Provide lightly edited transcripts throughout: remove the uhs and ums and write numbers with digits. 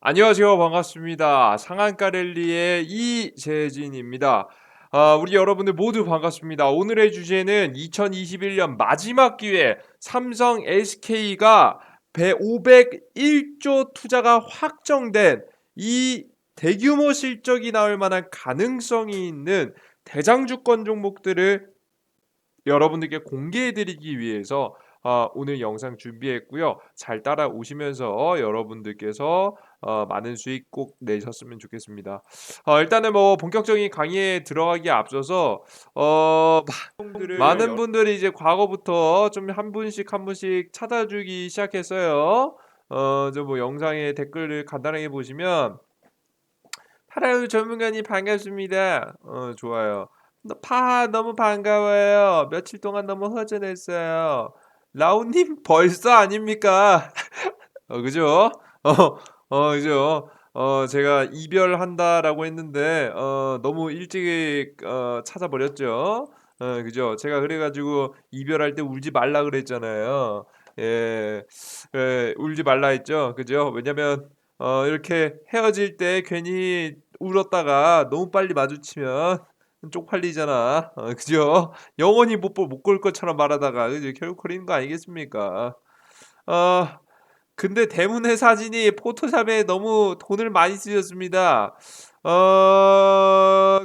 안녕하세요. 반갑습니다. 상한가 랠리의 이재진입니다. 우리 여러분들 모두 반갑습니다. 오늘의 주제는 2021년 마지막 기회 삼성 SK가 501조 투자가 확정된 이 대규모 실적이 나올 만한 가능성이 있는 대장주권 종목들을 여러분들께 공개해드리기 위해서 오늘 영상 준비했고요. 잘 따라오시면서 여러분들께서 많은 수익 꼭 내셨으면 좋겠습니다. 일단은 뭐 본격적인 강의에 들어가기에 앞서서 많은 분들이 이제 과거부터 좀 한 분씩 한 분씩 찾아주기 시작했어요. 저 뭐 영상에 댓글을 간단하게 보시면 파라유 전문가님 반갑습니다. 좋아요. 파 너무 반가워요. 며칠 동안 너무 허전했어요. 라온님 벌써 아닙니까? 그죠? 그죠? 제가 이별한다라고 했는데 너무 일찍 찾아버렸죠. 그죠? 제가 그래가지고 이별할 때 울지 말라 그랬잖아요. 예, 울지 말라 했죠. 그죠? 왜냐면 이렇게 헤어질 때 괜히 울었다가 너무 빨리 마주치면 쪽팔리잖아. 그죠? 영원히 못 볼 것처럼 말하다가 그죠? 결국 그리는 거 아니겠습니까? 어, 근데 대문의 사진이 포토샵에 너무 돈을 많이 쓰셨습니다.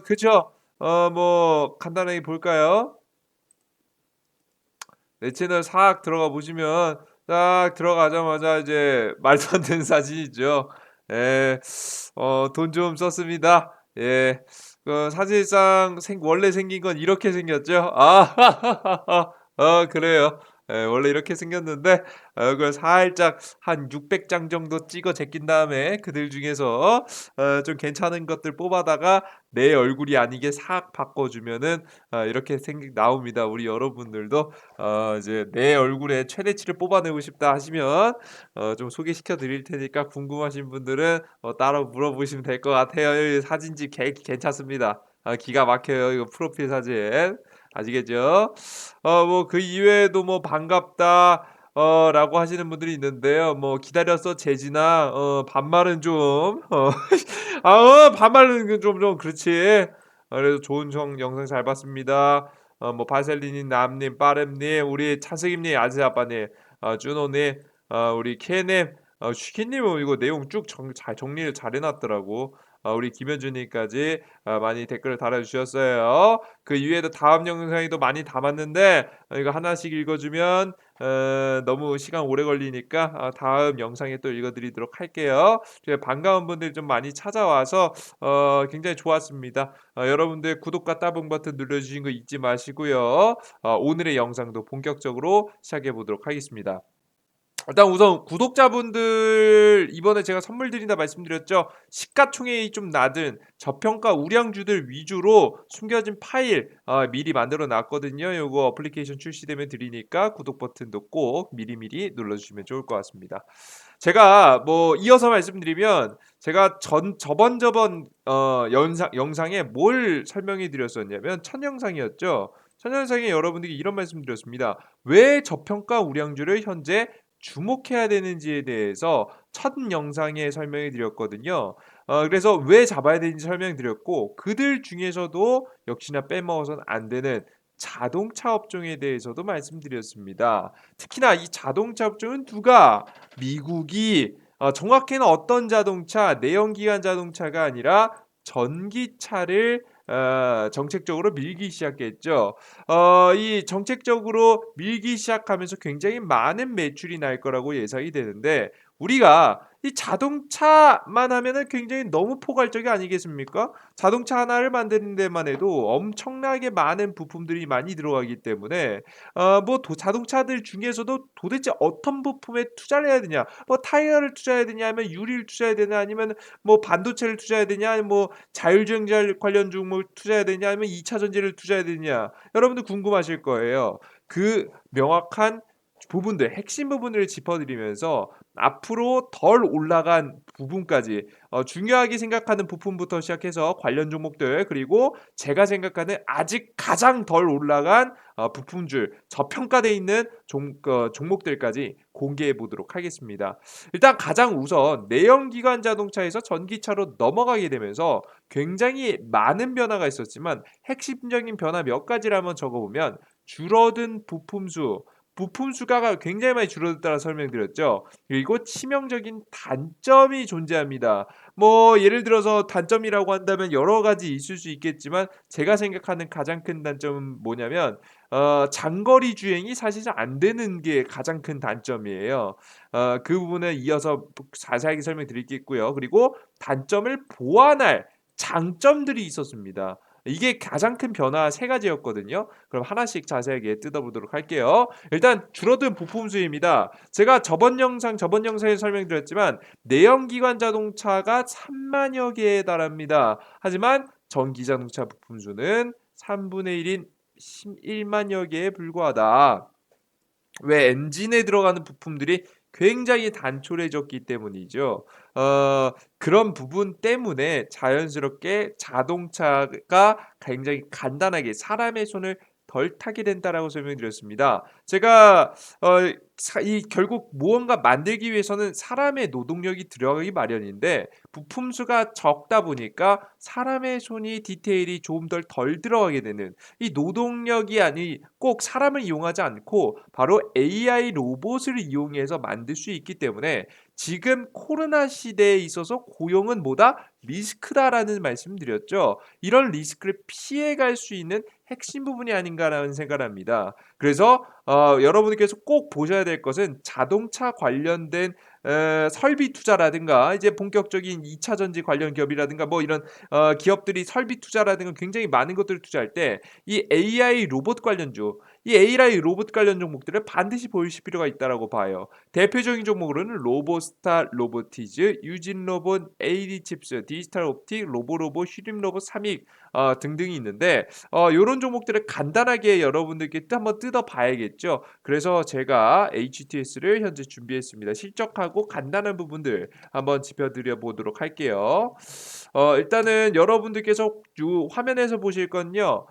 그죠? 뭐 간단하게 볼까요? 내 채널 싹 들어가 보시면 딱 들어가자마자 이제 말도 안 되는 사진이죠. 예, 돈 좀 썼습니다. 예, 사실상 원래 생긴 건 이렇게 생겼죠. 그래요. 예, 원래 이렇게 생겼는데 그걸 살짝 한 600장 정도 찍어 제낀 다음에 그들 중에서 좀 괜찮은 것들 뽑아다가 내 얼굴이 아니게 싹 바꿔주면은 이렇게 나옵니다. 우리 여러분들도 이제 내 얼굴에 최대치를 뽑아내고 싶다 하시면 좀 소개시켜 드릴 테니까 궁금하신 분들은 따로 물어보시면 될 것 같아요. 이 사진집 괜찮습니다. 기가 막혀요. 이거 프로필 사진. 아시겠죠? 뭐 그 이외에도 뭐 반갑다 라고 하시는 분들이 있는데요. 뭐 기다렸어 재진아. 반말은 좀 반말은 좀 그렇지. 그래도 좋은 영상 잘 봤습니다. 뭐 바셀리님, 남님, 빠렘님, 우리 차승임님, 아즈아빠님, 준호님, 우리 케님, 슈키님은 이거 내용 쭉 잘 정리를 잘 해놨더라고. 우리 김현준님까지 많이 댓글을 달아주셨어요. 그 이외에도 다음 영상에도 많이 담았는데 이거 하나씩 읽어주면 너무 시간 오래 걸리니까 다음 영상에 또 읽어드리도록 할게요. 반가운 분들이 좀 많이 찾아와서 굉장히 좋았습니다. 여러분들 구독과 따봉 버튼 눌러주신 거 잊지 마시고요. 오늘의 영상도 본격적으로 시작해 보도록 하겠습니다. 일단 우선 구독자분들 이번에 제가 선물 드린다 말씀드렸죠. 시가총액이 좀 낮은 저평가 우량주들 위주로 숨겨진 파일 미리 만들어 놨거든요. 요거 어플리케이션 출시되면 드리니까 구독 버튼도 꼭 미리미리 눌러주시면 좋을 것 같습니다. 제가 뭐 이어서 말씀드리면 제가 저번 영상에 뭘 설명해 드렸었냐면 첫 영상이었죠. 첫 영상에 여러분들이 이런 말씀드렸습니다. 왜 저평가 우량주를 현재 주목해야 되는지에 대해서 첫 영상에 설명해 드렸거든요. 그래서 왜 잡아야 되는지 설명드렸고 그들 중에서도 역시나 빼먹어서는 안 되는 자동차 업종에 대해서도 말씀드렸습니다. 특히나 이 자동차 업종은 누가 미국이 정확히는 어떤 자동차, 내연기관 자동차가 아니라 전기차를 정책적으로 밀기 시작했죠. 이 정책적으로 밀기 시작하면서 굉장히 많은 매출이 날 거라고 예상이 되는데 우리가 이 자동차만 하면은 굉장히 너무 포괄적이 아니겠습니까? 자동차 하나를 만드는 데만 해도 엄청나게 많은 부품들이 많이 들어가기 때문에 뭐 자동차들 중에서도 도대체 어떤 부품에 투자를 해야 되냐? 뭐 타이어를 투자해야 되냐? 아니면 유리를 투자해야 되냐? 아니면 뭐 반도체를 투자해야 되냐? 아니면 뭐 자율주행자 관련 종목을 투자해야 되냐? 아니면 2차 전지를 투자해야 되냐? 여러분들 궁금하실 거예요. 그 명확한 부분들, 핵심 부분들을 짚어드리면서 앞으로 덜 올라간 부분까지 중요하게 생각하는 부품부터 시작해서 관련 종목들 그리고 제가 생각하는 아직 가장 덜 올라간 부품줄 저평가되어 있는 종목들까지 공개해 보도록 하겠습니다. 일단 가장 우선 내연기관 자동차에서 전기차로 넘어가게 되면서 굉장히 많은 변화가 있었지만 핵심적인 변화 몇 가지를 한번 적어보면 줄어든 부품수가 굉장히 많이 줄어들다라 설명드렸죠. 그리고 치명적인 단점이 존재합니다. 뭐 예를 들어서 단점이라고 한다면 여러 가지 있을 수 있겠지만 제가 생각하는 가장 큰 단점은 뭐냐면 장거리 주행이 사실상 안 되는 게 가장 큰 단점이에요. 그 부분은 이어서 자세하게 설명드리겠고요. 그리고 단점을 보완할 장점들이 있었습니다. 이게 가장 큰 변화 세 가지였거든요. 그럼 하나씩 자세하게 뜯어보도록 할게요. 일단 줄어든 부품 수입니다. 제가 저번 영상에 설명드렸지만 내연기관 자동차가 3만여 개에 달합니다. 하지만 전기 자동차 부품 수는 3분의 1인 11만여 개에 불과하다. 왜 엔진에 들어가는 부품들이 굉장히 단촐해졌기 때문이죠. 그런 부분 때문에 자연스럽게 자동차가 굉장히 간단하게 사람의 손을 덜 타게 된다라고 설명드렸습니다. 제가 이 결국 무언가 만들기 위해서는 사람의 노동력이 들어가기 마련인데 부품 수가 적다 보니까 사람의 손이 디테일이 좀 덜 들어가게 되는 이 노동력이 아니 꼭 사람을 이용하지 않고 바로 AI 로봇을 이용해서 만들 수 있기 때문에 지금 코로나 시대에 있어서 고용은 뭐다? 리스크다라는 말씀드렸죠. 이런 리스크를 피해갈 수 있는 핵심 부분이 아닌가라는 생각을 합니다. 그래서 여러분께서 꼭 보셔야 될 것은 자동차 관련된 설비 투자라든가 이제 본격적인 2차 전지 관련 기업이라든가 뭐 이런 기업들이 설비 투자라든가 굉장히 많은 것들을 투자할 때 이 AI 로봇 관련주, 이 AI 로봇 관련 종목들을 반드시 보실 필요가 있다라고 봐요. 대표적인 종목으로는 로보스타 로보티즈, 유진로봇, AD칩스, 디지털옵틱, 로보로봇, 휴림로봇, 삼익 등등이 있는데 요런 종목들을 간단하게 여러분들께 한번 뜯어봐야겠죠. 그래서 제가 HTS를 현재 준비했습니다. 실적하고 간단한 부분들 한번 짚어드려 보도록 할게요. 일단은 여러분들께서 화면에서 보실 건요.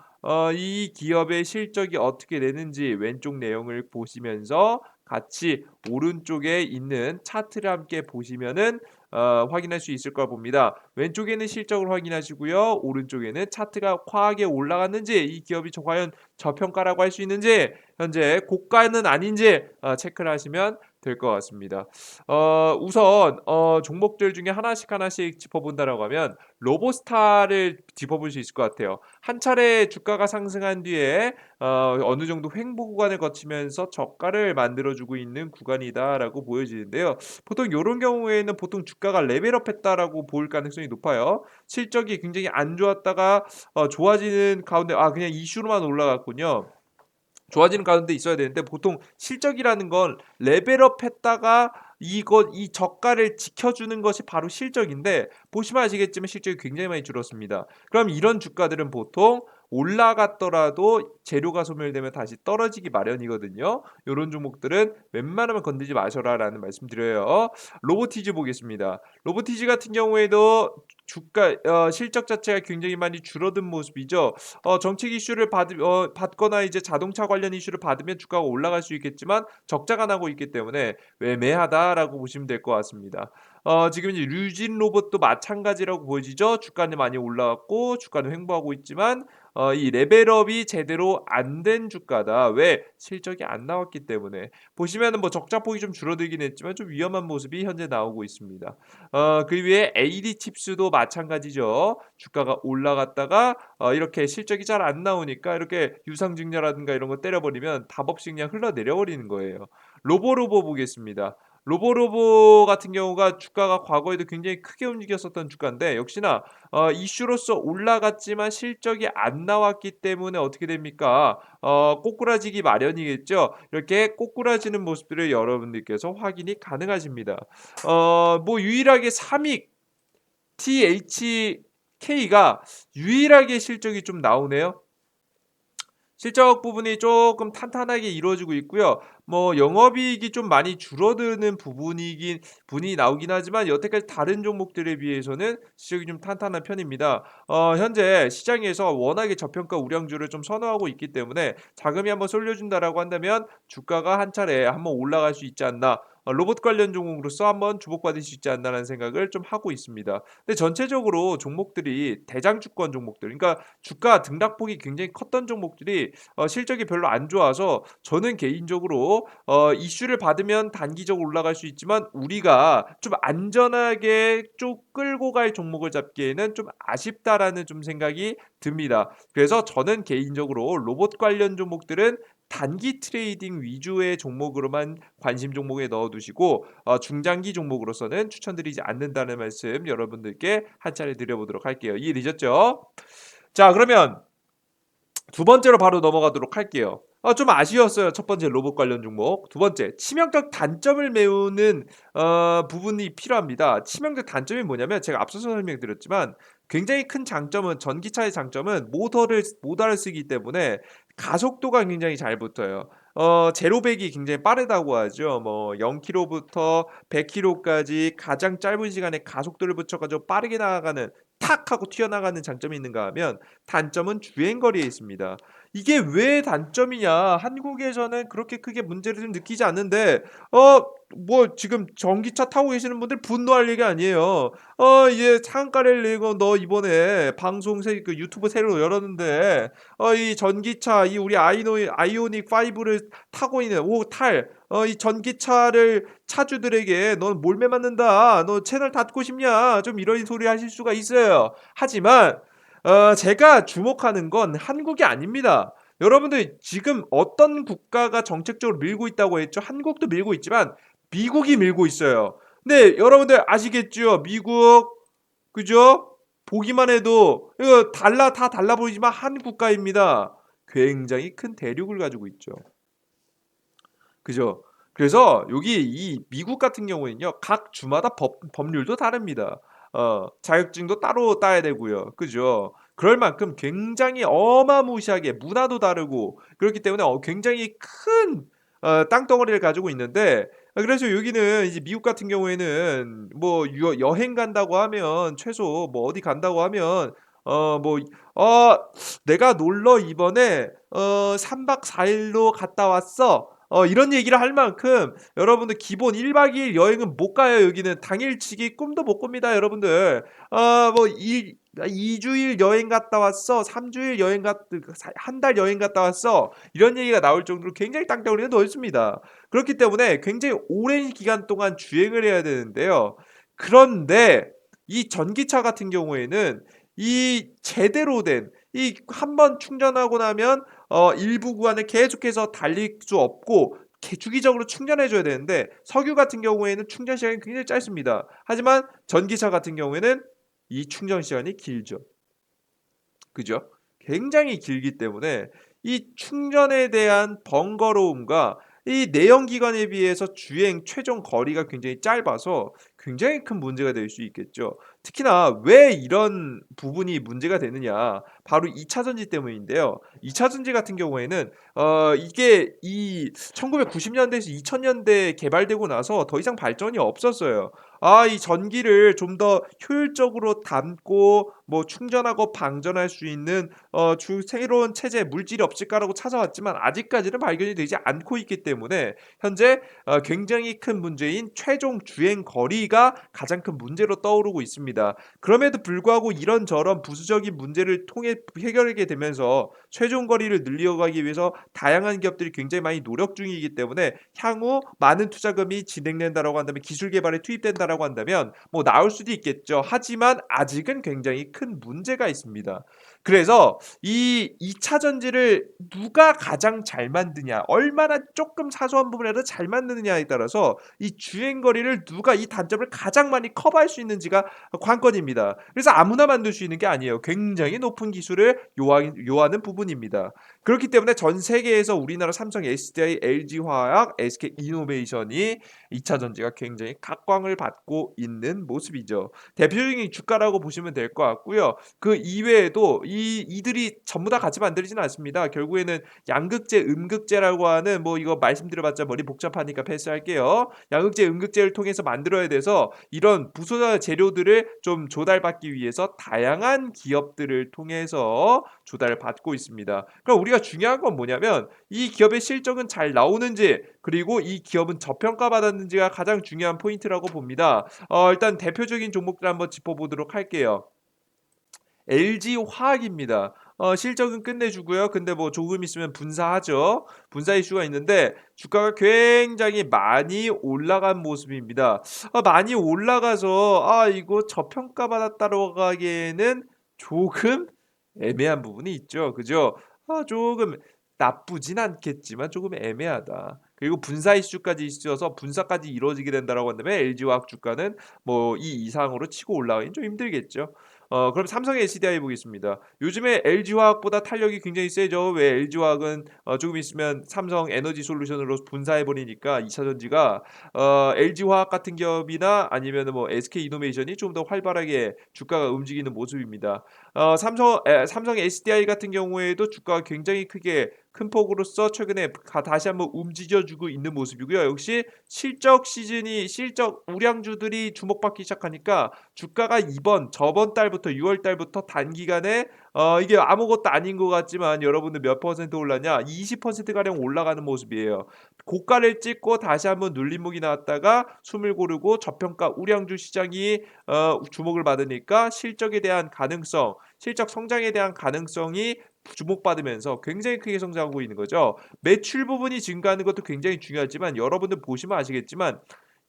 이 기업의 실적이 어떻게 되는지 왼쪽 내용을 보시면서 같이 오른쪽에 있는 차트를 함께 보시면은 확인할 수 있을 걸 봅니다. 왼쪽에는 실적을 확인하시고요. 오른쪽에는 차트가 과하게 올라갔는지 이 기업이 과연 저평가라고 할 수 있는지 현재 고가는 아닌지 체크를 하시면 될 것 같습니다. 우선 종목들 중에 하나씩 짚어본다라고 하면 로보스타를 짚어볼 수 있을 것 같아요. 한 차례 주가가 상승한 뒤에 어느 정도 횡보 구간을 거치면서 저가를 만들어주고 있는 구간이다라고 보여지는데요. 보통 이런 경우에는 보통 주가가 레벨업했다라고 볼 가능성이 높아요. 실적이 굉장히 안 좋았다가 좋아지는 가운데 그냥 이슈로만 올라갔군요. 좋아지는 가운데 있어야 되는데 보통 실적이라는 건 레벨업 했다가 이 저가를 지켜주는 것이 바로 실적인데 보시면 아시겠지만 실적이 굉장히 많이 줄었습니다. 그럼 이런 주가들은 보통 올라갔더라도 재료가 소멸되면 다시 떨어지기 마련이거든요. 이런 종목들은 웬만하면 건들지 마셔라라는 말씀드려요. 로보티즈 보겠습니다. 로보티즈 같은 경우에도 주가 실적 자체가 굉장히 많이 줄어든 모습이죠. 정책 이슈를 받거나 이제 자동차 관련 이슈를 받으면 주가가 올라갈 수 있겠지만 적자가 나고 있기 때문에 애매하다라고 보시면 될 것 같습니다. 지금 이제 류진 로봇도 마찬가지라고 보여지죠. 주가는 많이 올라갔고 주가는 횡보하고 있지만 이 레벨업이 제대로 안 된 주가다. 왜? 실적이 안 나왔기 때문에. 보시면은 뭐 적자폭이 좀 줄어들긴 했지만 좀 위험한 모습이 현재 나오고 있습니다. 그 위에 AD 칩스도 마찬가지죠. 주가가 올라갔다가 이렇게 실적이 잘 안 나오니까 이렇게 유상증자라든가 이런 거 때려버리면 답 없이 그냥 흘러내려 버리는 거예요. 로보로보 보겠습니다. 로보로보 같은 경우가 주가가 과거에도 굉장히 크게 움직였었던 주가인데 역시나 이슈로서 올라갔지만 실적이 안 나왔기 때문에 어떻게 됩니까? 꼬꾸라지기 마련이겠죠. 이렇게 꼬꾸라지는 모습들을 여러분들께서 확인이 가능하십니다. 뭐 유일하게 삼익 THK가 유일하게 실적이 좀 나오네요. 실적 부분이 조금 탄탄하게 이루어지고 있고요. 뭐 영업이익이 좀 많이 줄어드는 부분이 나오긴 하지만 여태까지 다른 종목들에 비해서는 실적이 좀 탄탄한 편입니다. 현재 시장에서 워낙에 저평가 우량주를 좀 선호하고 있기 때문에 자금이 한번 쏠려준다라고 한다면 주가가 한 차례 한번 올라갈 수 있지 않나. 로봇 관련 종목으로서 한번 주목받을 수 있지 않나라는 생각을 좀 하고 있습니다. 근데 전체적으로 종목들이 대장주권 종목들, 그러니까 주가 등락폭이 굉장히 컸던 종목들이 실적이 별로 안 좋아서 저는 개인적으로 이슈를 받으면 단기적으로 올라갈 수 있지만 우리가 좀 안전하게 쭉 끌고 갈 종목을 잡기에는 좀 아쉽다라는 좀 생각이 듭니다. 그래서 저는 개인적으로 로봇 관련 종목들은 단기 트레이딩 위주의 종목으로만 관심 종목에 넣어두시고 중장기 종목으로서는 추천드리지 않는다는 말씀 여러분들께 한 차례 드려보도록 할게요. 이해되셨죠? 자, 그러면 두 번째로 바로 넘어가도록 할게요. 좀 아쉬웠어요. 첫 번째 로봇 관련 종목. 두 번째 치명적 단점을 메우는 부분이 필요합니다. 치명적 단점이 뭐냐면 제가 앞서서 설명드렸지만 굉장히 큰 장점은 전기차의 장점은 모터를 쓰기 때문에 가속도가 굉장히 잘 붙어요. 제로백이 굉장히 빠르다고 하죠. 뭐 0km부터 100km까지 가장 짧은 시간에 가속도를 붙여가지고 빠르게 나아가는 탁 하고 튀어나가는 장점이 있는가 하면 단점은 주행거리에 있습니다. 이게 왜 단점이냐? 한국에서는 그렇게 크게 문제를 좀 느끼지 않는데 뭐 지금 전기차 타고 계시는 분들 분노할 얘기 아니에요. 이제 창가를 내고 너 이번에 그 유튜브 새로 열었는데 이 전기차 이 우리 아이오닉 5를 타고 있는 이 전기차를 차주들에게 넌 몰매 맞는다. 너 채널 닫고 싶냐? 좀 이런 소리 하실 수가 있어요. 하지만 제가 주목하는 건 한국이 아닙니다. 여러분들 지금 어떤 국가가 정책적으로 밀고 있다고 했죠? 한국도 밀고 있지만 미국이 밀고 있어요. 근데 여러분들 아시겠죠? 미국 그죠? 보기만 해도 이거 다 달라 보이지만 한 국가입니다. 굉장히 큰 대륙을 가지고 있죠. 그죠? 그래서 여기 이 미국 같은 경우에는요. 각 주마다 법률도 다릅니다. 자격증도 따로 따야 되고요. 그죠? 그럴 만큼 굉장히 어마무시하게 문화도 다르고 그렇기 때문에 굉장히 큰 땅덩어리를 가지고 있는데 그래서 여기는 이제 미국 같은 경우에는 뭐 여행 간다고 하면 최소 뭐 어디 간다고 하면 뭐 내가 놀러 이번에 3박 4일로 갔다 왔어. 이런 얘기를 할 만큼 여러분들 기본 1박 2일 여행은 못 가요. 여기는 당일치기 꿈도 못 꿉니다, 여러분들. 뭐 2주일 여행 갔다 왔어. 3주일 한 달 여행 갔다 왔어. 이런 얘기가 나올 정도로 굉장히 땅덩어리가 넓습니다. 그렇기 때문에 굉장히 오랜 기간 동안 주행을 해야 되는데요. 그런데 이 전기차 같은 경우에는 이 제대로 된 이 한 번 충전하고 나면 일부 구간을 계속해서 달릴 수 없고 주기적으로 충전해 줘야 되는데 석유 같은 경우에는 충전 시간이 굉장히 짧습니다. 하지만 전기차 같은 경우에는 이 충전 시간이 길죠. 그죠? 굉장히 길기 때문에 이 충전에 대한 번거로움과 이 내연기관에 비해서 주행 최종 거리가 굉장히 짧아서 굉장히 큰 문제가 될 수 있겠죠. 특히나 왜 이런 부분이 문제가 되느냐? 바로 2차 전지 때문인데요. 2차 전지 같은 경우에는 이게 이 1990년대에서 2000년대 개발되고 나서 더 이상 발전이 없었어요. 이 전기를 좀 더 효율적으로 담고 뭐 충전하고 방전할 수 있는 새로운 체제 물질이 없을까라고 찾아왔지만 아직까지는 발견이 되지 않고 있기 때문에 현재 굉장히 큰 문제인 최종 주행 거리가 가장 큰 문제로 떠오르고 있습니다. 그럼에도 불구하고 이런저런 부수적인 문제를 통해 해결하게 되면서 최종 거리를 늘려가기 위해서 다양한 기업들이 굉장히 많이 노력 중이기 때문에 향후 많은 투자금이 진행된다라고 한다면 기술 개발에 투입된다라고 한다면 뭐 나올 수도 있겠죠. 하지만 아직은 굉장히 큰 문제가 있습니다. 그래서 이 2차 전지를 누가 가장 잘 만드냐, 얼마나 조금 사소한 부분이라도 잘 만드느냐에 따라서 이 주행 거리를 누가 이 단점을 가장 많이 커버할 수 있는지가 관건입니다. 그래서 아무나 만들 수 있는 게 아니에요. 굉장히 높은 기술을 요하는 부분입니다. 그렇기 때문에 전 세계에서 우리나라 삼성, SDI, LG화학, SK이노베이션이 2차 전지가 굉장히 각광을 받고 있는 모습이죠. 대표적인 주가라고 보시면 될 것 같고요. 그 이외에도 이들이 전부 다 같이 만들지는 않습니다. 결국에는 양극재, 음극재라고 하는 뭐 이거 말씀드려봤자 머리 복잡하니까 패스할게요. 양극재, 음극재를 통해서 만들어야 돼서 이런 부속 재료들을 좀 조달받기 위해서 다양한 기업들을 통해서 조달받고 있습니다. 그럼 우리가 중요한 건 뭐냐면 이 기업의 실적은 잘 나오는지 그리고 이 기업은 저평가받았는지가 가장 중요한 포인트라고 봅니다. 일단 대표적인 종목들 한번 짚어보도록 할게요. LG화학입니다. 실적은 끝내주고요. 근데 뭐 조금 있으면 분사하죠. 분사 이슈가 있는데 주가가 굉장히 많이 올라간 모습입니다. 많이 올라가서 이거 저평가받았다고 하기에는 조금 애매한 부분이 있죠. 그죠? 조금 나쁘진 않겠지만 조금 애매하다. 그리고 분사 이슈까지 있어서 분사까지 이루어지게 된다라고 한다면 LG화학 주가는 뭐 이 이상으로 치고 올라가긴 좀 힘들겠죠. 그럼 삼성의 SDI 보겠습니다. 요즘에 LG화학보다 탄력이 굉장히 세죠. 왜 LG화학은 조금 있으면 삼성 에너지솔루션으로 분사해 버리니까 2차 전지가 LG화학 같은 기업이나 아니면은 뭐 SK이노베이션이 좀 더 활발하게 주가가 움직이는 모습입니다. 삼성 SDI 같은 경우에도 주가가 굉장히 크게 큰 폭으로서 최근에 다시 한번 움직여주고 있는 모습이고요. 역시 실적 우량주들이 주목받기 시작하니까 주가가 저번 달부터 6월 달부터 단기간에 이게 아무것도 아닌 것 같지만 여러분들 몇 퍼센트 올랐냐? 20% 가량 올라가는 모습이에요. 고가를 찍고 다시 한번 눌림목이 나왔다가 숨을 고르고 저평가 우량주 시장이 주목을 받으니까 실적 성장에 대한 가능성이 주목받으면서 굉장히 크게 성장하고 있는 거죠. 매출 부분이 증가하는 것도 굉장히 중요하지만 여러분들 보시면 아시겠지만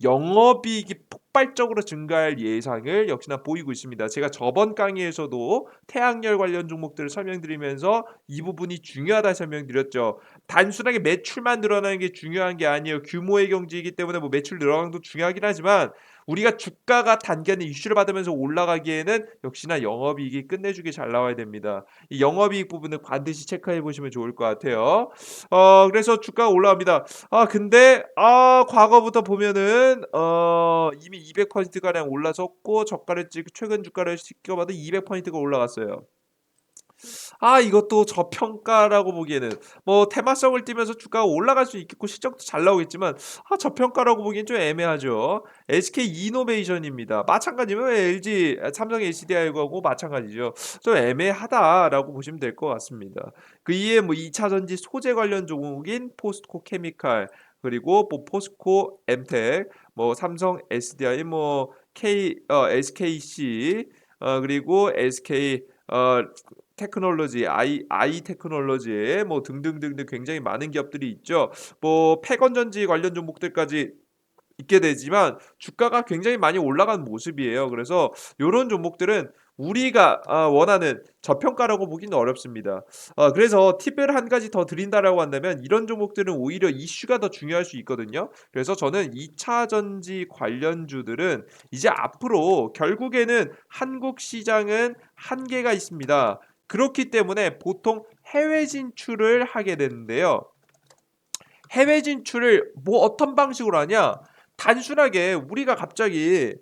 영업이익이 폭발적으로 증가할 예상을 역시나 보이고 있습니다. 제가 저번 강의에서도 태양열 관련 종목들을 설명드리면서 이 부분이 중요하다 설명드렸죠. 단순하게 매출만 늘어나는 게 중요한 게 아니에요. 규모의 경제이기 때문에 뭐 매출 늘어나는 것도 중요하긴 하지만 우리가 주가가 단기간에 이슈를 받으면서 올라가기에는 역시나 영업이익이 끝내주게 잘 나와야 됩니다. 이 영업이익 부분을 반드시 체크해 보시면 좋을 것 같아요. 그래서 주가가 올라갑니다. 근데 과거부터 보면은 이미 200% 가량 올라섰고 최근 주가를 지켜봐도 200%가 올라갔어요. 이것도 저평가라고 보기에는 뭐 테마성을 띠면서 주가가 올라갈 수 있겠고 실적도 잘 나오겠지만 저평가라고 보기엔 좀 애매하죠. SK 이노베이션입니다. 마찬가지면 삼성 HDI하고 마찬가지죠. 좀 애매하다라고 보시면 될 것 같습니다. 그 이에 뭐 2차 전지 소재 관련 종목인 포스코 케미칼 그리고 뭐 포스코 엠텍 뭐 삼성 SDI 뭐 SKC 그리고 SK 테크놀로지, 아이 테크놀로지 뭐 등등등등 굉장히 많은 기업들이 있죠. 뭐 패건전지 관련 종목들까지 있게 되지만 주가가 굉장히 많이 올라간 모습이에요. 그래서 이런 종목들은 우리가 원하는 저평가라고 보기는 어렵습니다. 그래서 팁을 한 가지 더 드린다라고 한다면 이런 종목들은 오히려 이슈가 더 중요할 수 있거든요. 그래서 저는 2차 전지 관련주들은 이제 앞으로 결국에는 한국 시장은 한계가 있습니다. 그렇기 때문에 보통 해외 진출을 하게 되는데요. 해외 진출을 뭐 어떤 방식으로 하냐? 단순하게 우리가 갑자기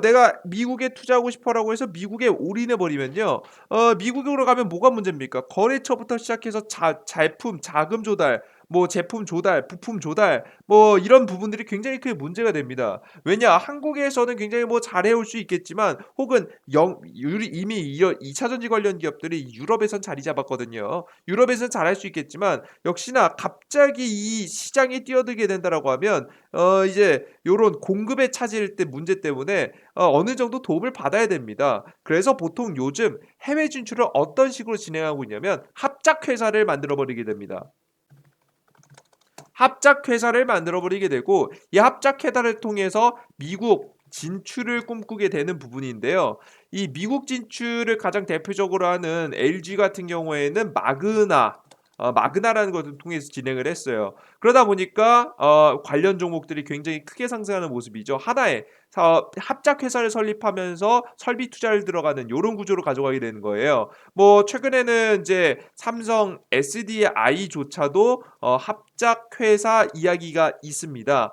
내가 미국에 투자하고 싶어라고 해서 미국에 올인해 버리면요. 미국으로 가면 뭐가 문제입니까? 거래처부터 시작해서 제품 자금 조달, 뭐 제품 조달, 부품 조달, 뭐 이런 부분들이 굉장히 크게 문제가 됩니다. 왜냐? 한국에서는 굉장히 뭐 잘해올 수 있겠지만 혹은 이미 2차 전지 관련 기업들이 유럽에선 자리 잡았거든요. 유럽에선 잘할 수 있겠지만 역시나 갑자기 이 시장에 뛰어들게 된다라고 하면 이제 요런 공급에 차질 때 문제 때문에 어느 정도 도움을 받아야 됩니다. 그래서 보통 요즘 해외 진출을 어떤 식으로 진행하고 있냐면 합작 회사를 만들어 버리게 됩니다. 합작 회사를 만들어 버리게 되고 이 합작 회사를 통해서 미국 진출을 꿈꾸게 되는 부분인데요. 이 미국 진출을 가장 대표적으로 하는 LG 같은 경우에는 마그나라는 것을 통해서 진행을 했어요. 그러다 보니까 관련 종목들이 굉장히 크게 상승하는 모습이죠. 하나의 합작 회사를 설립하면서 설비 투자를 들어가는 요런 구조로 가져가게 되는 거예요. 뭐 최근에는 이제 삼성 SDI조차도 합작 회사 이야기가 있습니다.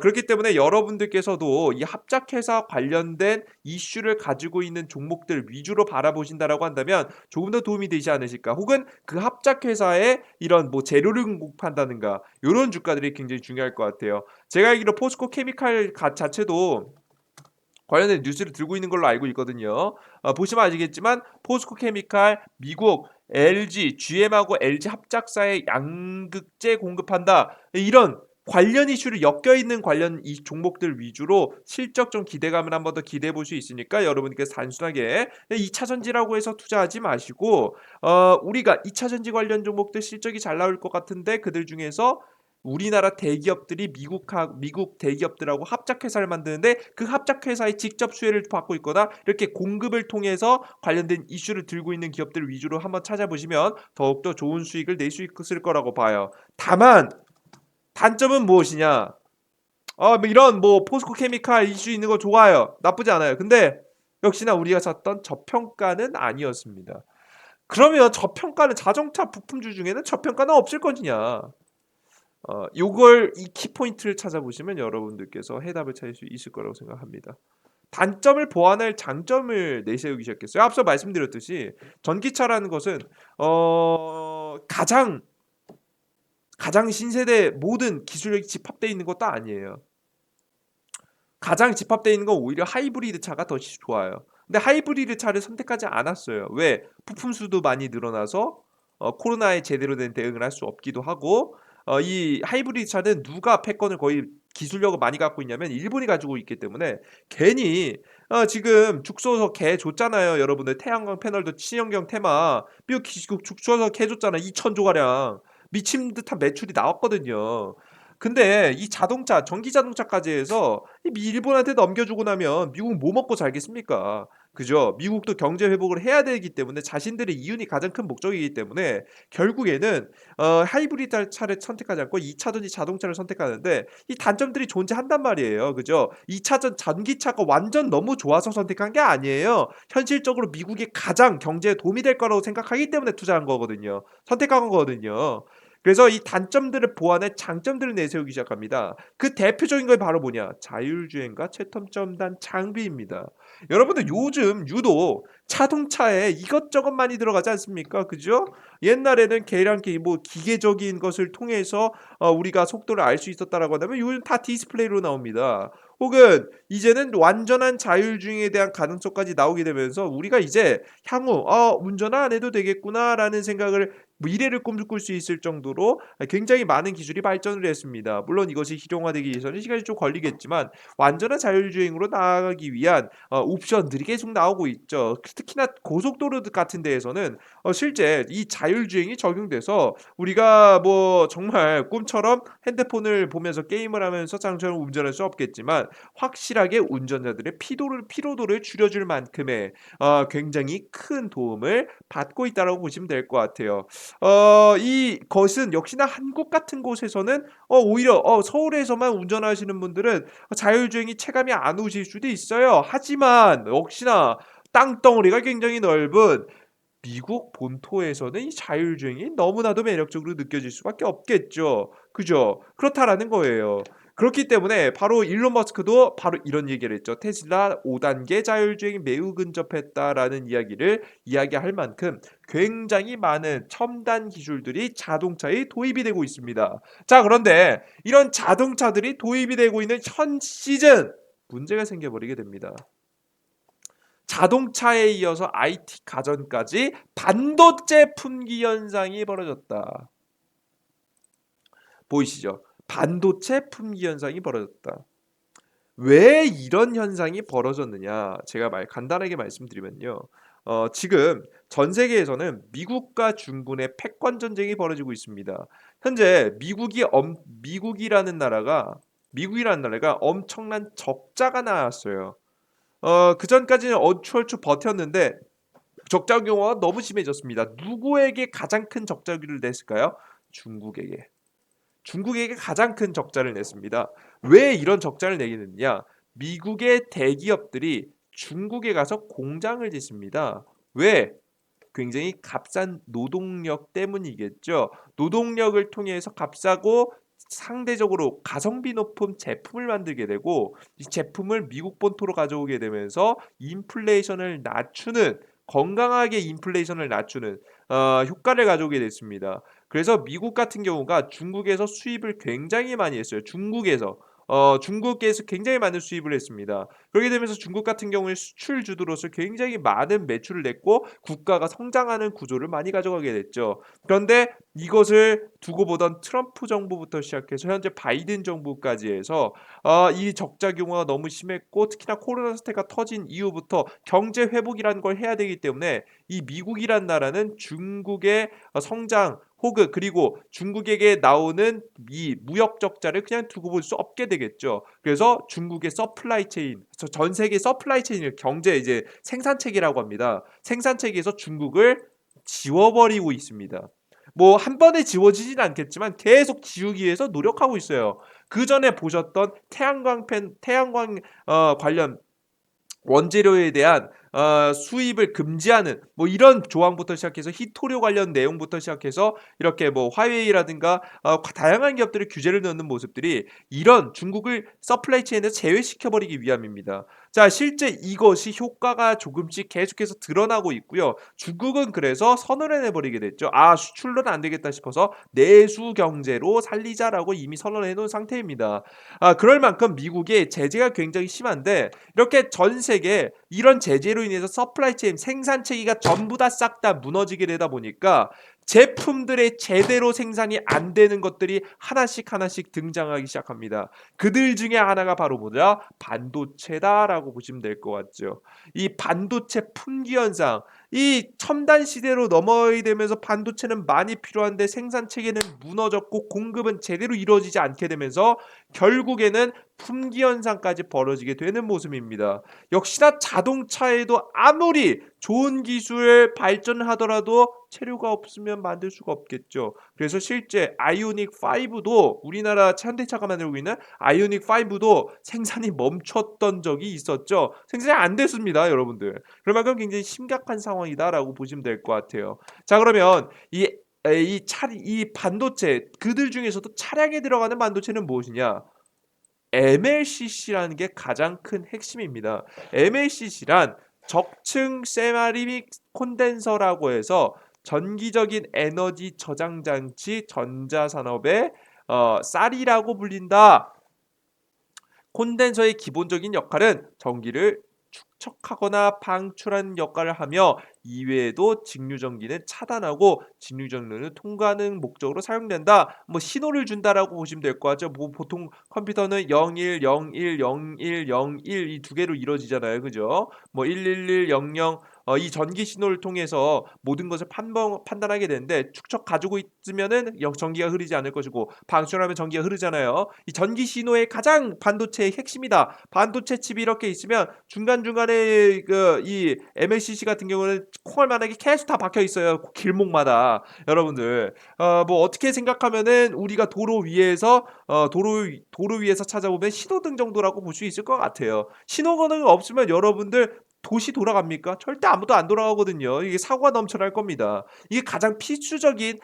그렇기 때문에 여러분들께서도 이 합작 회사 관련된 이슈를 가지고 있는 종목들 위주로 바라보신다라고 한다면 조금 더 도움이 되지 않으실까? 혹은 그 합작 회사의 이런 뭐 재료를 공급한다든가 요런 주가들이 굉장히 중요할 것 같아요. 제가 알기로 포스코 케미칼 자체도 관련된 뉴스를 들고 있는 걸로 알고 있거든요. 보시면 아시겠지만 포스코 케미칼 미국 LG, GM하고 LG 합작사에 양극재 공급한다. 이런 관련 이슈를 엮여 있는 관련 이 종목들 위주로 실적 좀 기대감을 한번 더 기대해 볼 수 있으니까 여러분께서 단순하게 2차 전지라고 해서 투자하지 마시고 우리가 2차 전지 관련 종목들 실적이 잘 나올 것 같은데 그들 중에서 우리나라 대기업들이 미국 대기업들하고 합작회사를 만드는데 그 합작회사의 직접 수혜를 받고 있거나 이렇게 공급을 통해서 관련된 이슈를 들고 있는 기업들 위주로 한번 찾아보시면 더욱더 좋은 수익을 낼 수 있을 거라고 봐요. 다만 단점은 무엇이냐? 뭐 이런 뭐 포스코 케미칼 이슈 있는 거 좋아요. 나쁘지 않아요. 근데 역시나 우리가 찾던 저평가는 아니었습니다. 그러면 저평가는 자동차 부품주 중에는 저평가는 없을 것이냐? 요걸 이 키포인트를 찾아보시면 여러분들께서 해답을 찾을 수 있을 거라고 생각합니다. 단점을 보완할 장점을 내세우기 시작했어요. 앞서 말씀드렸듯이 전기차라는 것은 가장 신세대 모든 기술력이 집합되어 있는 것도 아니에요. 가장 집합되어 있는 건 오히려 하이브리드 차가 더 좋아요. 근데 하이브리드 차를 선택하지 않았어요. 왜? 부품 수도 많이 늘어나서 코로나에 제대로 된 대응을 할 수 없기도 하고 이 하이브리드 차는 누가 패권을 거의 기술력을 많이 갖고 있냐면 일본이 가지고 있기 때문에 괜히 지금 죽서서 개 줬잖아요. 여러분들 태양광 패널도 친환경 테마 미국 죽서서 개 줬잖아. 2,000조 가량 미친 듯한 매출이 나왔거든요. 근데 이 자동차, 전기 자동차까지 해서 일본한테 넘겨주고 나면 미국은 뭐 먹고 살겠습니까? 그죠? 미국도 경제 회복을 해야 되기 때문에 자신들의 이윤이 가장 큰 목적이기 때문에 결국에는 하이브리드 차를 선택하지 않고 2차전지 자동차를 선택하는데 이 단점들이 존재한단 말이에요. 그죠? 2차전 전기차가 완전 너무 좋아서 선택한 게 아니에요. 현실적으로 미국이 가장 경제에 도움이 될 거라고 생각하기 때문에 투자한 거거든요. 선택한 거거든요. 그래서 이 단점들을 보완해 장점들을 내세우기 시작합니다. 그 대표적인 게 바로 뭐냐? 자율주행과 최첨단 장비입니다. 여러분들 요즘 유독 자동차에 이것저것 많이 들어가지 않습니까? 그죠? 옛날에는 계량기 뭐 기계적인 것을 통해서 우리가 속도를 알 수 있었다라고 한다면 요즘 다 디스플레이로 나옵니다. 혹은 이제는 완전한 자율주행에 대한 가능성까지 나오게 되면서 우리가 이제 향후 운전을 안 해도 되겠구나라는 생각을 미래를 꿈꿀 수 있을 정도로 굉장히 많은 기술이 발전을 했습니다. 물론 이것이 실용화되기 위해서는 시간이 좀 걸리겠지만 완전한 자율주행으로 나아가기 위한 옵션들이 계속 나오고 있죠. 특히나 고속도로 같은 데에서는 실제 이 자율주행이 적용돼서 우리가 뭐 정말 꿈처럼 핸드폰을 보면서 게임을 하면서 장처럼 운전할 수 없겠지만 확실하게 운전자들의 피로도를 줄여줄 만큼의 굉장히 큰 도움을 받고 있다라고 보시면 될 것 같아요. 이것은 역시나 한국 같은 곳에서는 오히려 서울에서만 운전하시는 분들은 자율주행이 체감이 안 오실 수도 있어요. 하지만 역시나 땅덩어리가 굉장히 넓은 미국 본토에서는 이 자율주행이 너무나도 매력적으로 느껴질 수밖에 없겠죠. 그죠? 그렇다라는 거예요. 그렇기 때문에 바로 일론 머스크도 바로 이런 얘기를 했죠. 테슬라 5단계 자율주행이 매우 근접했다라는 이야기를 이야기할 만큼 굉장히 많은 첨단 기술들이 자동차에 도입이 되고 있습니다. 자, 그런데 이런 자동차들이 도입이 되고 있는 현 시즌 문제가 생겨버리게 됩니다. 자동차에 이어서 IT 가전까지 반도체 품귀 현상이 벌어졌다. 보이시죠? 반도체 품귀 현상이 벌어졌다. 왜 이런 현상이 벌어졌느냐? 제가 간단하게 말씀드리면요. 지금 전 세계에서는 미국과 중국의 패권 전쟁이 벌어지고 있습니다. 현재 미국이라는 나라가 엄청난 적자가 나왔어요. 그 전까지는 얼추얼추 버텼는데 적자 경우가 너무 심해졌습니다. 누구에게 가장 큰 적자를 냈을까요? 중국에게 가장 큰 적자를 냈습니다. 왜 이런 적자를 내게 됐느냐? 미국의 대기업들이 중국에 가서 공장을 짓습니다. 왜? 굉장히 값싼 노동력 때문이겠죠. 노동력을 통해서 값싸고 상대적으로 가성비 높은 제품을 만들게 되고 이 제품을 미국 본토로 가져오게 되면서 인플레이션을 낮추는 건강하게 인플레이션을 낮추는 효과를 가져오게 됐습니다. 그래서 미국 같은 경우가 중국에서 수입을 굉장히 많이 했어요. 중국에서 굉장히 많은 수입을 했습니다. 그렇게 되면서 중국 같은 경우에 수출 주도로서 굉장히 많은 매출을 냈고 국가가 성장하는 구조를 많이 가져가게 됐죠. 그런데 이것을 두고 보던 트럼프 정부부터 시작해서 현재 바이든 정부까지 해서 이 적자 규모가 너무 심했고 특히나 코로나 사태가 터진 이후부터 경제 회복이라는 걸 해야 되기 때문에 이 미국이란 나라는 중국의 성장 혹은 그리고 중국에게 나오는 이 무역 적자를 그냥 두고 볼 수 없게 되겠죠. 그래서 중국의 서플라이 체인, 전 세계 서플라이 체인을 경제 이제 생산 체계라고 합니다. 생산 체계에서 중국을 지워버리고 있습니다. 뭐 한 번에 지워지진 않겠지만 계속 지우기 위해서 노력하고 있어요. 그 전에 보셨던 태양광 관련 원재료에 대한 수입을 금지하는 뭐 이런 조항부터 시작해서 히토류 관련 내용부터 시작해서 이렇게 뭐 화웨이라든가 다양한 기업들이 규제를 넣는 모습들이 이런 중국을 서플라이 체인에서 제외시켜 버리기 위함입니다. 자, 실제 이것이 효과가 조금씩 계속해서 드러나고 있고요. 중국은 그래서 선언을 해버리게 됐죠. 아, 수출로는 안 되겠다 싶어서 내수 경제로 살리자라고 이미 선언해 놓은 상태입니다. 그럴 만큼 미국의 제재가 굉장히 심한데 이렇게 전 세계 이런 제재로 인해서 서플라이 체인 생산 체계가 전부 다 싹 다 무너지게 되다 보니까 제품들의 제대로 생산이 안 되는 것들이 하나씩 하나씩 등장하기 시작합니다. 그들 중에 하나가 바로 뭐냐? 반도체다라고 보시면 될 것 같죠. 이 반도체 품귀 현상, 이 첨단 시대로 넘어야 되면서 반도체는 많이 필요한데 생산 체계는 무너졌고 공급은 제대로 이루어지지 않게 되면서 결국에는 품귀 현상까지 벌어지게 되는 모습입니다. 역시나 자동차에도 아무리 좋은 기술 발전을 하더라도 체류가 없으면 만들 수가 없겠죠. 그래서 실제 아이오닉 5도 우리나라 현대차가 만들고 있는 아이오닉 5도 생산이 멈췄던 적이 있었죠. 생산이 안 됐습니다, 여러분들. 그만큼 굉장히 심각한 상황이다라고 보시면 될 것 같아요. 자, 그러면 이 반도체 그들 중에서도 차량에 들어가는 반도체는 무엇이냐? MLCC라는 게 가장 큰 핵심입니다. MLCC란 적층 세라믹 콘덴서라고 해서 전기적인 에너지 저장 장치 전자산업의 쌀이라고 불린다. 콘덴서의 기본적인 역할은 전기를 축적하거나 방출하는 역할을 하며 이외에도 직류전기는 차단하고 직류전기는 통과하는 목적으로 사용된다. 뭐 신호를 준다라고 보시면 될 것 같죠. 뭐 보통 컴퓨터는 01, 01, 01, 01 이 두 개로 이루어지잖아요. 그죠? 뭐 111, 00 이 전기 신호를 통해서 모든 것을 판단하게 되는데 축적 가지고 있으면은 전기가 흐르지 않을 것이고 방출하면 전기가 흐르잖아요. 이 전기 신호의 가장 반도체의 핵심이다. 반도체 칩이 이렇게 있으면 중간중간에 이 MLCC 같은 경우는 콩알만하게 계속 다 박혀 있어요. 길목마다. 여러분들 뭐 어떻게 생각하면은 우리가 도로 위에서 찾아보면 신호등 정도라고 볼 수 있을 것 같아요. 신호등 없으면 여러분들 도시 돌아갑니까? 절대 아무도 안 돌아가거든요. 이게 사고가 넘쳐날 겁니다. 이게 가장 필수적인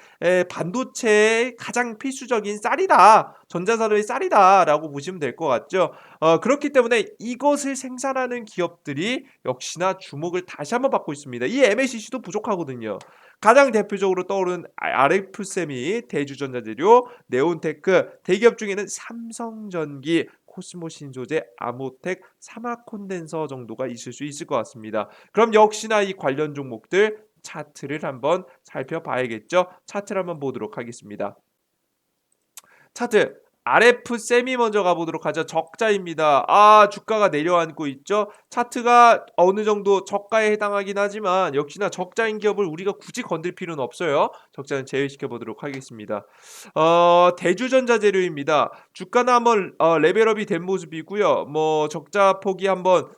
반도체의 가장 필수적인 쌀이다. 전자산업의 쌀이다라고 보시면 될 것 같죠. 그렇기 때문에 이것을 생산하는 기업들이 역시나 주목을 다시 한번 받고 있습니다. 이 MLCC도 부족하거든요. 가장 대표적으로 떠오른 RF세미, 대주전자재료, 네온테크, 대기업 중에는 삼성전기, 코스모신소재, 아모텍, 사마콘덴서 정도가 있을 수 있을 것 같습니다. 그럼 역시나 이 관련 종목들 차트를 한번 살펴봐야겠죠. 차트를 한번 보도록 하겠습니다. 차트 RF 세미 먼저 가보도록 하죠. 적자입니다. 주가가 내려앉고 있죠. 차트가 어느 정도 저가에 해당하긴 하지만 역시나 적자인 기업을 우리가 굳이 건들 필요는 없어요. 적자는 제외시켜 보도록 하겠습니다. 대주전자재료입니다. 주가는 한번 레벨업이 된 모습이고요. 뭐 적자 폭이 한번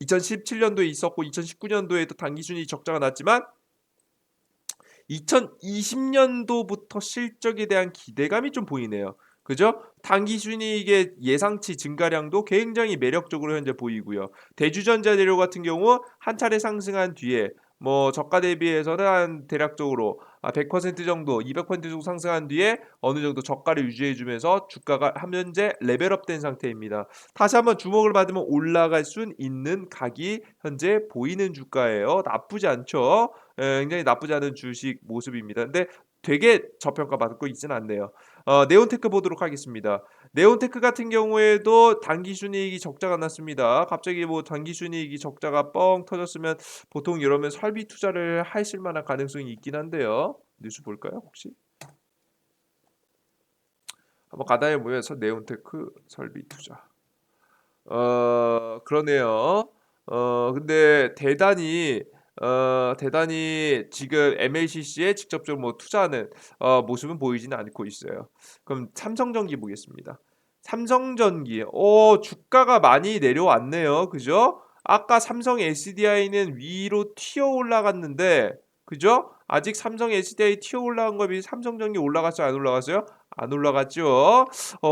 2017년도에 있었고 2019년도에도 단기순이 적자가 났지만 2020년도부터 실적에 대한 기대감이 좀 보이네요. 그죠? 단기 순이익의 예상치 증가량도 굉장히 매력적으로 현재 보이고요. 대주전자 재료 같은 경우 한 차례 상승한 뒤에 뭐 저가 대비해서는 한 대략적으로 100% 정도, 200% 정도 상승한 뒤에 어느 정도 저가를 유지해 주면서 주가가 현재 레벨업된 상태입니다. 다시 한번 주목을 받으면 올라갈 수 있는 각이 현재 보이는 주가예요. 나쁘지 않죠? 굉장히 나쁘지 않은 주식 모습입니다. 근데 되게 저평가 받고 있지는 않네요. 네온테크 보도록 하겠습니다. 네온테크 같은 경우에도 단기 순이익이 적자가 났습니다. 갑자기 뭐 단기 순이익이 적자가 뻥 터졌으면 보통 이러면 설비 투자를 하실 만한 가능성이 있긴 한데요. 뉴스 볼까요, 혹시? 한번 가다에 모여서 네온테크 설비 투자. 그러네요. 근데 대단히 지금 MLCC에 직접적으로 뭐 투자하는 모습은 보이지는 않고 있어요. 그럼 삼성전기 보겠습니다. 삼성전기, 주가가 많이 내려왔네요. 그죠? 아까 삼성 SDI는 위로 튀어 올라갔는데, 그죠? 아직 삼성 SDI 튀어 올라간 거에 비해 삼성전기 올라갔어요? 안 올라갔어요? 안 올라갔죠?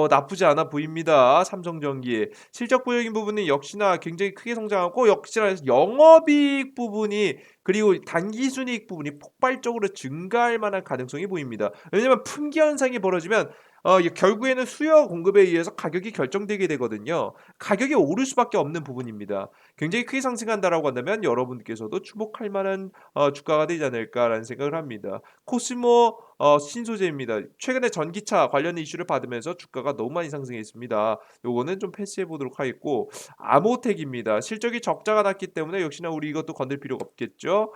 나쁘지 않아 보입니다. 삼성전기. 실적 부역인 부분은 역시나 굉장히 크게 성장하고 역시나 영업이익 부분이 그리고 단기순이익 부분이 폭발적으로 증가할 만한 가능성이 보입니다. 왜냐면 품귀 현상이 벌어지면 결국에는 수요와 공급에 의해서 가격이 결정되게 되거든요. 가격이 오를 수밖에 없는 부분입니다. 굉장히 크게 상승한다라고 한다면 여러분께서도 주목할 만한 주가가 되지 않을까라는 생각을 합니다. 코스모 신소재입니다. 최근에 전기차 관련 이슈를 받으면서 주가가 너무 많이 상승했습니다. 요거는 좀 패스해 보도록 하겠고 아모텍입니다. 실적이 적자가 났기 때문에 역시나 우리 이것도 건들 필요가 없겠죠.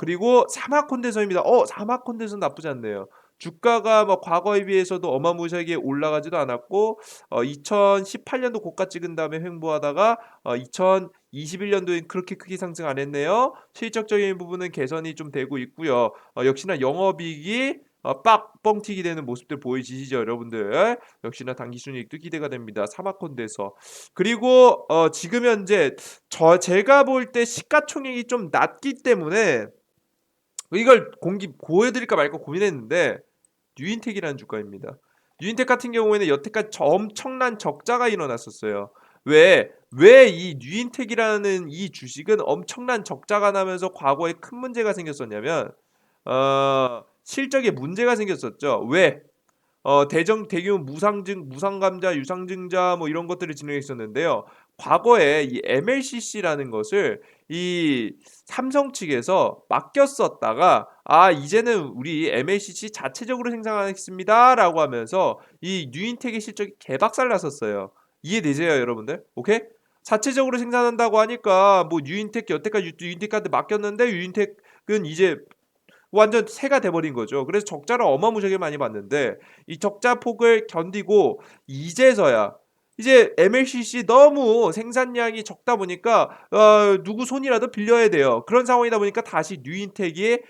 그리고 사마콘덴서입니다. 사마콘덴서 나쁘지 않네요. 주가가 뭐 과거에 비해서도 어마무시하게 올라가지도 않았고 2018년도 고가 찍은 다음에 횡보하다가 2021년도엔 그렇게 크게 상승 안 했네요. 실적적인 부분은 개선이 좀 되고 있고요. 역시나 영업이익이 뻥튀기 되는 모습들 보이시죠, 여러분들? 역시나 당기순이익도 기대가 됩니다. 사마콘에서 그리고 지금 현재 제가 볼 때 시가총액이 좀 낮기 때문에 이걸 공기 보여드릴까 말까 고민했는데 뉴인텍이라는 주가입니다. 뉴인텍 같은 경우에는 여태까지 엄청난 적자가 일어났었어요. 왜 이 뉴인텍이라는 이 주식은 엄청난 적자가 나면서 과거에 큰 문제가 생겼었냐면 실적에 문제가 생겼었죠. 왜? 대규모 무상감자, 유상증자 뭐 이런 것들을 진행했었는데요. 과거에 이 MLCC라는 것을 이 삼성 측에서 맡겼었다가 이제는 우리 MLCC 자체적으로 생산하겠습니다라고 하면서 이 뉴인텍의 실적이 개박살 났었어요. 이해되세요, 여러분들? 오케이? 자체적으로 생산한다고 하니까 뭐 뉴인텍 여태까지 뉴인텍한테 맡겼는데 뉴인텍은 이제 완전 새가 돼버린 거죠. 그래서 적자를 어마무시하게 많이 봤는데 이 적자 폭을 견디고 이제서야 이제 MLCC 너무 생산량이 적다 보니까 누구 손이라도 빌려야 돼요. 그런 상황이다 보니까 다시 뉴인텍의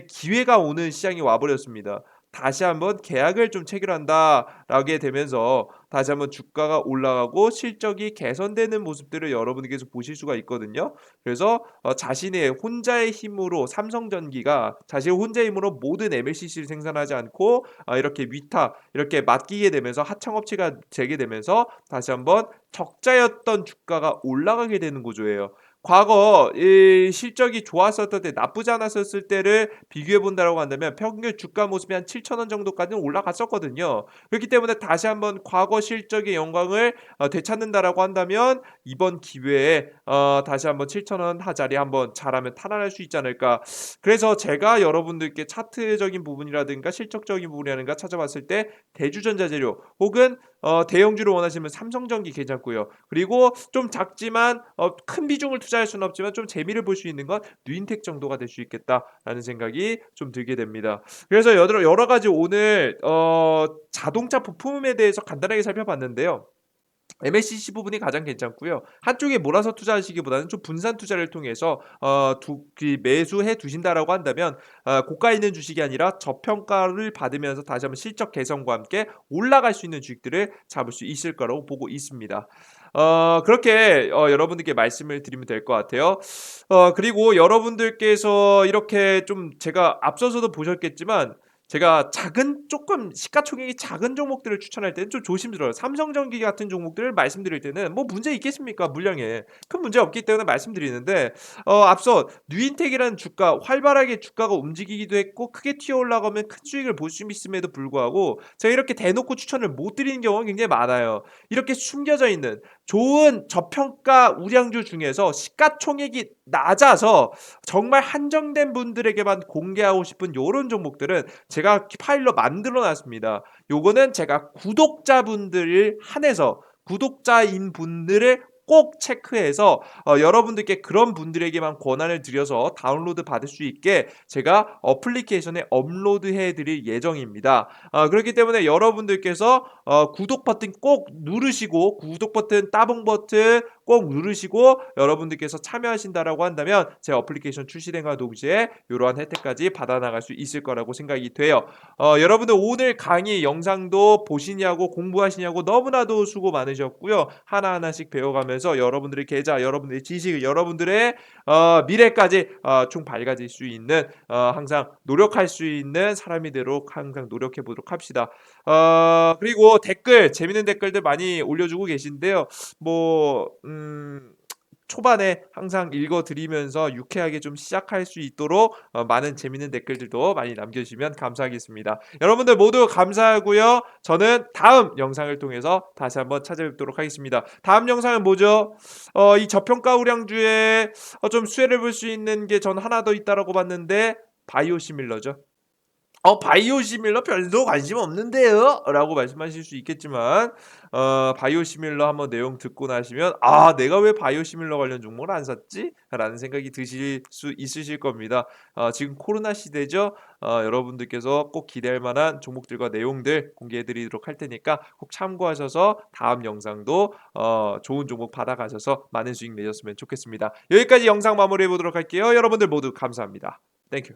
기회가 오는 시장이 와버렸습니다. 다시 한번 계약을 좀 체결한다라게 되면서 다시 한번 주가가 올라가고 실적이 개선되는 모습들을 여러분께서 보실 수가 있거든요. 그래서 자신의 혼자의 힘으로 삼성전기가 자신의 혼자의 힘으로 모든 MLCC를 생산하지 않고 이렇게 위탁 이렇게 맡기게 되면서 하청업체가 되게 되면서 다시 한번 적자였던 주가가 올라가게 되는 구조예요. 과거 이 실적이 좋았었을 때 나쁘지 않았었을 때를 비교해 본다라고 한다면 평균 주가 모습이 한 7,000원 정도까지는 올라갔었거든요. 그렇기 때문에 다시 한번 과거 실적의 영광을 되찾는다라고 한다면 이번 기회에 다시 한번 7,000원 하자리 한번 잘하면 탈환할 수 있지 않을까. 그래서 제가 여러분들께 차트적인 부분이라든가 실적적인 부분이라든가 찾아봤을 때 대주전자 재료 혹은 대형주를 원하시면 삼성전기 괜찮고요. 그리고 좀 작지만 큰 비중을 투자할 수는 없지만 좀 재미를 볼 수 있는 건 뉴인텍 정도가 될 수 있겠다라는 생각이 좀 들게 됩니다. 그래서 여러 가지 오늘 자동차 부품에 대해서 간단하게 살펴봤는데요. MLCC 부분이 가장 괜찮고요. 한쪽에 몰아서 투자하시기보다는 좀 분산 투자를 통해서 매수해 두신다라고 한다면 고가 있는 주식이 아니라 저평가를 받으면서 다시 한번 실적 개선과 함께 올라갈 수 있는 주식들을 잡을 수 있을 거라고 보고 있습니다. 그렇게 여러분들께 말씀을 드리면 될 것 같아요. 그리고 여러분들께서 이렇게 좀 제가 앞서서도 보셨겠지만 제가 조금 시가총액이 작은 종목들을 추천할 때는 좀 조심스러워요. 삼성전기 같은 종목들을 말씀드릴 때는 뭐 문제 있겠습니까? 물량에. 큰 문제 없기 때문에 말씀드리는데 앞서 뉴인텍이라는 주가 활발하게 주가가 움직이기도 했고 크게 튀어 올라가면 큰 수익을 볼 수 있음에도 불구하고 제가 이렇게 대놓고 추천을 못 드리는 경우가 굉장히 많아요. 이렇게 숨겨져 있는 좋은 저평가 우량주 중에서 시가총액이 낮아서 정말 한정된 분들에게만 공개하고 싶은 요런 종목들은 제가 파일로 만들어 놨습니다. 요거는 제가 구독자분들을 한해서 구독자인 분들을 꼭 체크해서 여러분들께 그런 분들에게만 권한을 드려서 다운로드 받을 수 있게 제가 어플리케이션에 업로드해 드릴 예정입니다. 그렇기 때문에 여러분들께서 구독 버튼 꼭 누르시고 구독 버튼 따봉 버튼 꼭 누르시고 여러분들께서 참여하신다라고 한다면 제 어플리케이션 출시된과 동시에 이러한 혜택까지 받아나갈 수 있을 거라고 생각이 돼요. 여러분들 오늘 강의 영상도 보시냐고 공부하시냐고 너무나도 수고 많으셨고요. 하나하나씩 배워가면서 여러분들의 계좌, 여러분들의 지식, 여러분들의 미래까지 총 밝아질 수 있는 항상 노력할 수 있는 사람이 되도록 항상 노력해 보도록 합시다. 그리고 댓글 재밌는 댓글들 많이 올려주고 계신데요. 뭐 초반에 항상 읽어드리면서 유쾌하게 좀 시작할 수 있도록 많은 재밌는 댓글들도 많이 남겨주시면 감사하겠습니다. 여러분들 모두 감사하고요. 저는 다음 영상을 통해서 다시 한번 찾아뵙도록 하겠습니다. 다음 영상은 뭐죠? 이 저평가 우량주에 좀 수혜를 볼 수 있는 게 전 하나 더 있다라고 봤는데 바이오시밀러죠. 바이오시밀러 별로 관심 없는데요? 라고 말씀하실 수 있겠지만 바이오시밀러 한번 내용 듣고 나시면 내가 왜 바이오시밀러 관련 종목을 안 샀지? 라는 생각이 드실 수 있으실 겁니다. 지금 코로나 시대죠. 여러분들께서 꼭 기대할 만한 종목들과 내용들 공개해 드리도록 할 테니까 꼭 참고하셔서 다음 영상도 좋은 종목 받아가셔서 많은 수익 내셨으면 좋겠습니다. 여기까지 영상 마무리해 보도록 할게요. 여러분들 모두 감사합니다. 땡큐.